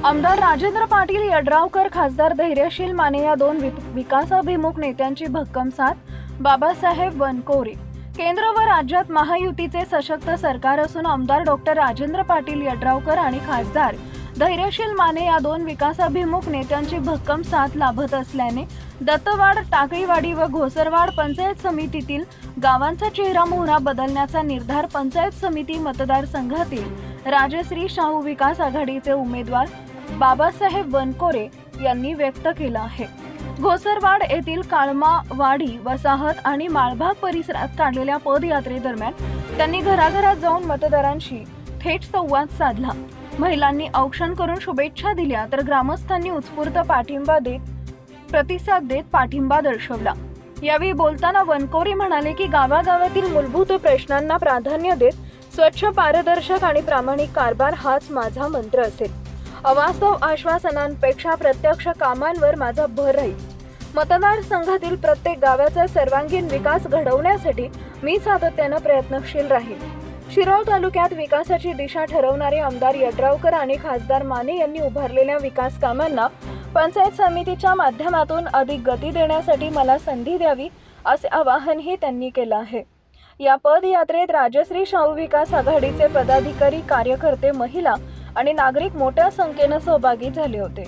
आमदार राजेंद्र पाटील यड्रावकर, खासदार धैर्यशील माने या दोन विकासाभिमुख नेत्यांची भक्कम साथ. बाबासाहेब वनकोरे. केंद्र व राज्यात महायुतीचे सशक्त सरकार असून आमदार डॉक्टर राजेंद्र पाटील यड्रावकर आणि खासदार धैर्यशील माने या दोन विकासाभिमुख नेत्यांची भक्कम साथ लाभत असल्याने दत्तवाड, टाकळीवाडी व घोसरवाड पंचायत समितीतील गावांचा चेहरा मोहरा बदलण्याचा निर्धार पंचायत समिती मतदारसंघातील राजश्री शाहू विकास आघाडीचे उमेदवार बाबासाहेब वनकोरे यांनी व्यक्त केला आहे. घोसरवाड येथील काळमावाडी वसाहत आणि माळभाग परिसरात काढलेल्या पदयात्रेदरम्यान त्यांनी घराघरात जाऊन मतदारांशी थेट संवाद साधला. महिलांनी औक्षण करून शुभेच्छा दिल्या तर ग्रामस्थांनी उत्स्फूर्त प्रतिसाद देत पाठिंबा दर्शवला. यावेळी बोलताना वनकोरे म्हणाले की गावागावातील मूलभूत प्रश्नांना प्राधान्य देत स्वच्छ, पारदर्शक आणि प्रामाणिक कारभार हाच माझा मंत्र असेल. अवास्तव आश्वासनांपेक्षा प्रत्यक्ष कामांवर माझा भर राहील. मतदारसंघातील प्रत्येक गावाचा सर्वांगीण विकास घडवण्यासाठी मी सातत्याने प्रयत्नशील राहील. शिरोळ तालुक्यात विकासाची दिशा ठरवणारे आमदार यड्रावकर आणि खासदार माने यांनी उभारलेल्या विकास कामांना पंचायत समितीच्या माध्यमातून अधिक गती देण्यासाठी मला संधी द्यावी असे आवाहनही त्यांनी केलं आहे. या पदयात्रेत राजश्री शाहू विकास आघाडीचे पदाधिकारी, कार्यकर्ते, महिला आणि नागरिक मोठ्या संख्येने सहभागी झाले होते.